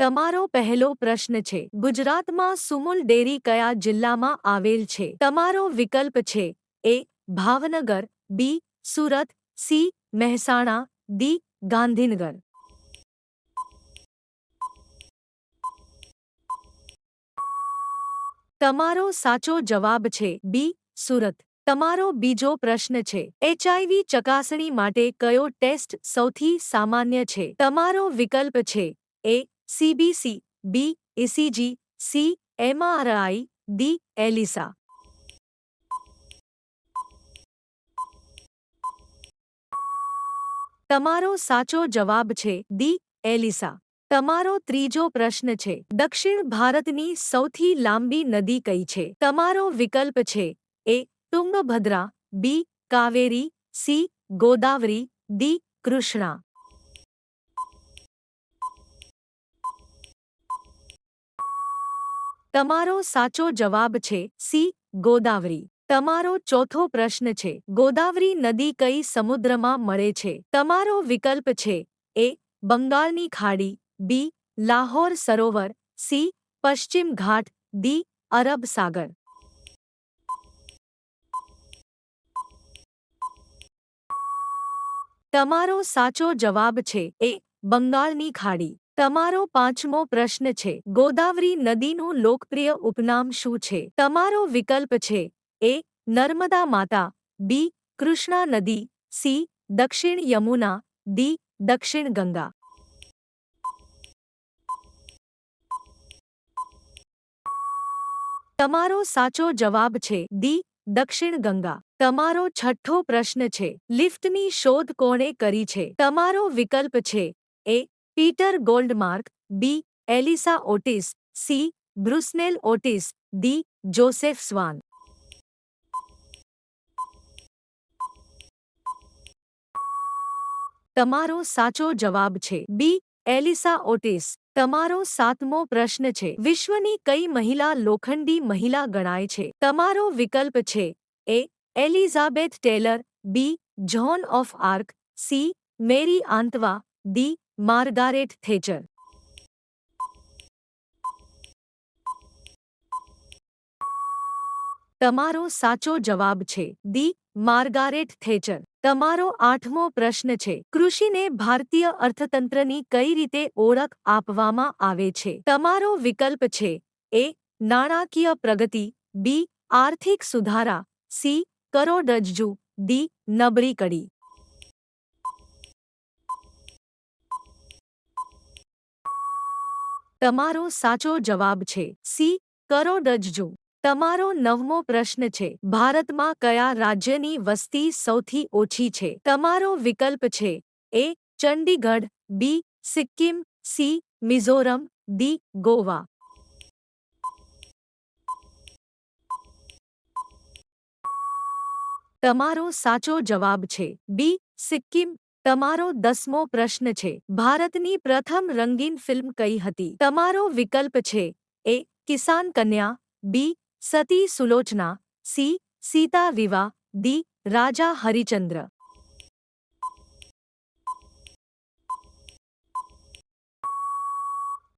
તમારો પહેલો પ્રશ્ન છે ગુજરાતમાં સુમુલ ડેરી કયા જિલ્લામાં આવેલ છે? તમારો વિકલ્પ છે એ ભાવનગર, બી સુરત, સી મહેસાણા, ડી ગાંધીનગર. તમારો સાચો જવાબ છે બી સુરત. તમારો બીજો પ્રશ્ન છે એચઆઈવી ચકાસણી માટે કયો ટેસ્ટ સૌથી સામાન્ય છે? તમારો વિકલ્પ છે A CBC, B ECG, C MRI, D ELISA. તમારો સાચો જવાબ છે ડી એલિસા. તમારો ત્રીજો પ્રશ્ન છે દક્ષિણ ભારતની સૌથી લાંબી નદી કઈ છે? તમારો વિકલ્પ છે એ તુંગભદ્રા, બી કાવેરી, સી ગોદાવરી, ડી કૃષ્ણા. તમારો સાચો જવાબ છે સી ગોદાવરી. તમારો ચોથો પ્રશ્ન છે ગોદાવરી નદી કઈ સમુદ્રમાં મળે છે? તમારો વિકલ્પ છે એ બંગાળની ખાડી, બી લાહોર સરોવર, સી પશ્ચિમ ઘાટ, ડી અરબ સાગર. તમારો સાચો જવાબ છે એ બંગાળની ખાડી. તમારો પાંચમો પ્રશ્ન છે ગોદાવરી નદીનું લોકપ્રિય ઉપનામ શું છે? તમારો વિકલ્પ છે એ નર્મદા માતા, બી કૃષ્ણા નદી, સી દક્ષિણ યમુના, ડી દક્ષિણ ગંગા. તમારો સાચો જવાબ છે ડી દક્ષિણ ગંગા. તમારો છઠ્ઠો પ્રશ્ન છે લિફ્ટની શોધ કોણે કરી છે? તમારો વિકલ્પ છે એ પીટર ગોલ્ડમાર્ક, બી એલિસા ઓટિસ, સી બ્રુસનેલ ઓટિસ, ડી જોસેફ સ્વાન. તમારો સાચો જવાબ છે બી એલિસા ઓટિસ. તમારો સાતમો પ્રશ્ન છે વિશ્વની કઈ મહિલા લોખંડી મહિલા ગણાય છે? તમારો વિકલ્પ છે A Elizabeth Taylor, B John of Arc, C Mary Antoinette, D Margaret Thatcher. તમારો સાચો જવાબ છે ડી માર્ગારેટ થેચર. તમારો આઠમો પ્રશ્ન છે કૃષિને ભારતીય અર્થતંત્રની કઈ રીતે ઓળખ આપવામાં આવે છે? તમારો વિકલ્પ છે એ નાણાકીય પ્રગતિ, બી આર્થિક સુધારા, સી કરોડરજ્જુ, ડી નબળી કડી. તમારો સાચો જવાબ છે સી કરોડરજ્જુ. તમારો નવમો પ્રશ્ન છે ભારતમાં કયા રાજ્યની વસ્તી સૌથી ઓછી છે? તમારો વિકલ્પ છે એ ચંડીગઢ, બી સિક્કિમ, સી મિઝોરમ, ડી ગોવા. તમારો સાચો જવાબ છે બી સિક્કિમ. તમારો 10મો પ્રશ્ન છે ભારતની પ્રથમ રંગીન ફિલ્મ કઈ હતી? તમારો વિકલ્પ છે એ કિસાન કન્યા, બી સતી સુલોચના, સી સીતા વિવાહ, ડી રાજા હરિચંદ્ર.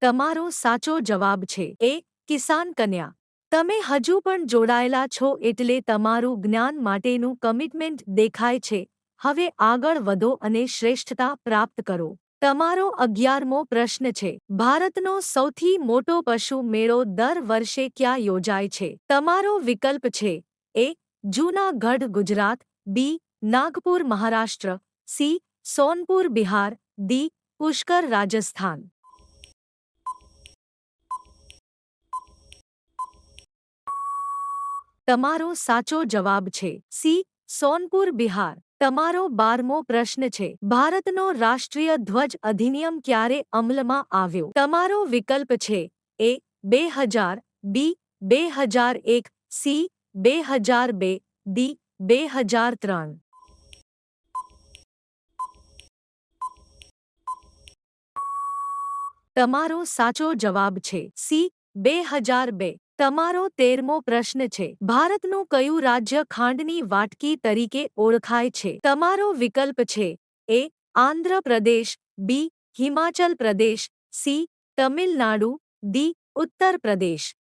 તમારો સાચો જવાબ છે એ કિસાન કન્યા. તમે હજુ પણ જોડાયેલા છો એટલે તમારું જ્ઞાન માટેનું કમિટમેન્ટ દેખાય છે. હવે આગળ વધો અને શ્રેષ્ઠતા પ્રાપ્ત કરો. તમારો 11મો પ્રશ્ન છે ભારતનો સૌથી મોટો પશુ મેળો દર વર્ષે ક્યાં યોજાય છે? તમારો વિકલ્પ છે એ જૂનાગઢ ગુજરાત, બી નાગપુર મહારાષ્ટ્ર, સી સોનપુર બિહાર, ડી પુષ્કર રાજસ્થાન. તમારો સાચો જવાબ છે સી સોનપુર બિહાર. તમારો 12મો પ્રશ્ન છે ભારતનો રાષ્ટ્રીય ધ્વજ અધિનિયમ ક્યારે અમલમાં આવ્યો? તમારો વિકલ્પ છે એ 2000, બી 2001, સી 2002, ડી 2003. તમારો સાચો જવાબ છે સી 2002. તમારો 13મો પ્રશ્ન છે ભારતનું કયું રાજ્ય ખાંડની વાટકી તરીકે ઓળખાય છે? તમારો વિકલ્પ છે એ આંધ્ર પ્રદેશ, બી હિમાચલ પ્રદેશ, સી તમિલનાડુ, ડી. ઉત્તર પ્રદેશ.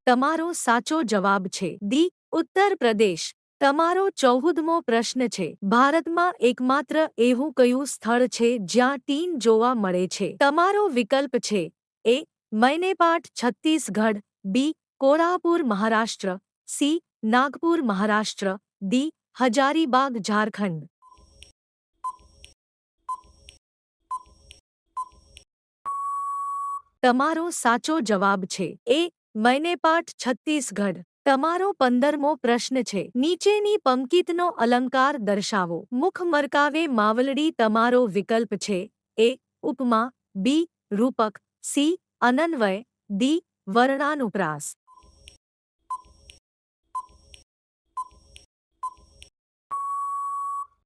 તમારો સાચો જવાબ છે ડી. ઉત્તર પ્રદેશ. તમારો 14મો પ્રશ્ન છે. ભારતમાં એકમાત્ર એવું કયું સ્થળ છે જ્યાં ટીન જોવા મળે છે? તમારો વિકલ્પ છે એ. મૈનેપાટ છત્તીસગઢ, બી. કોલ્હાપુર મહારાષ્ટ્ર, સી. નાગપુર મહારાષ્ટ્ર, ડી. હજારીબાગ ઝારખંડ. તમારો સાચો જવાબ છે એ. મૈનેપાટ છત્તીસગઢ. તમારો 15મો પ્રશ્ન છે. નીચેની પંક્તિનો અલંકાર દર્શાવો. મુખ મરકાવે માવલડી. તમારો વિકલ્પ છે એ. ઉપમા, બી. રૂપક, સી. અનન્વય, ડી. વર્ણાનુપ્રાસ.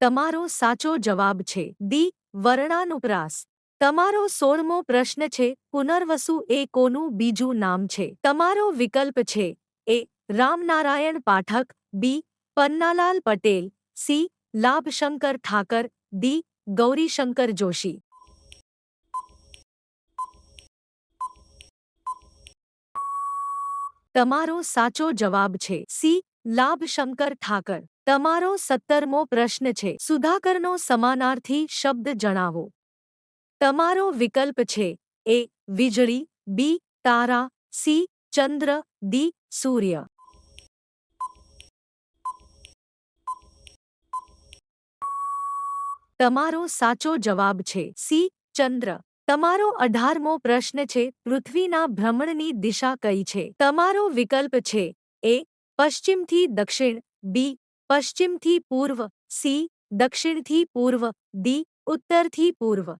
તમારો સાચો જવાબ છે ડી. વર્ણાનુપ્રાસ. તમારો 16મો પ્રશ્ન છે. પુનર્વસુ એ કોનું બીજું નામ છે? તમારો વિકલ્પ છે એ. રામનારાયણ પાઠક, બી. પન્નાલાલ પટેલ, સી. લાભશંકર ઠાકર, ડી. ગૌરીશંકર જોશી. તમારો સાચો જવાબ છે સી. લાભશંકર ઠાકર. તમારો 17મો પ્રશ્ન છે. સુધાકરનો સમાનાર્થી શબ્દ જણાવો. તમારો વિકલ્પ છે એ. વીજળી, બી. તારા, સી. ચંદ્ર, ડી. સૂર્ય. તમારો સાચો જવાબ છે સી. ચંદ્ર. તમારો 18મો પ્રશ્ન છે. પૃથ્વીના ભ્રમણની દિશા કઈ છે? તમારો વિકલ્પ છે એ. પશ્ચિમથી દક્ષિણ, બી. પશ્ચિમથી પૂર્વ, સી. દક્ષિણથી પૂર્વ, ડી. ઉત્તરથી પૂર્વ.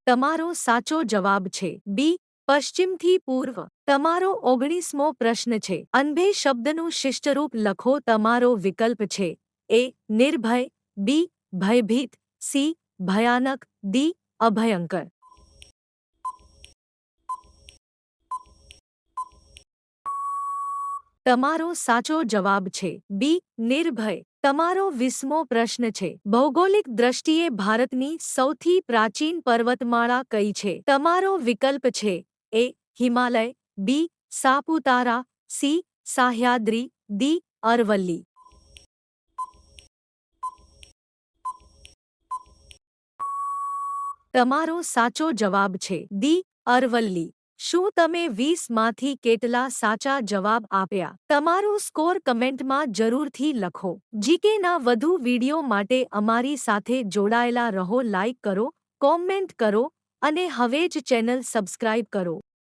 તમારો સાચો જવાબ છે બી. પશ્ચિમથી પૂર્વ. તમારો 19મો પ્રશ્ન છે. અંધે શબ્દનું શિષ્ટરૂપ લખો. તમારો વિકલ્પ છે એ. નિર્ભય, બી. ભયભીત, સી. ભયાનક, ડી. અભયંકર. તમારો સાચો જવાબ છે બી. નિર્ભય. તમારો 20મો પ્રશ્ન છે. ભૌગોલિક દ્રષ્ટિએ ભારતની સૌથી પ્રાચીન પર્વતમાળા કઈ છે? તમારો વિકલ્પ છે એ. હિમાલય, બી. સાપુતારા, સી. સહ્યાદ્રી, ડી. અરવલ્લી. તમારો સાચો જવાબ છે ડી. અરવલ્લી. શું તમે 20માંથી કેટલા સાચા જવાબ આપ્યા? તમારું સ્કોર કમેન્ટમાં જરૂરથી લખો. જીકેના વધુ વિડિયો માટે અમારી સાથે જોડાયેલા રહો. લાઇક કરો, કોમેન્ટ કરો અને હવે જ ચેનલ સબસ્ક્રાઇબ કરો.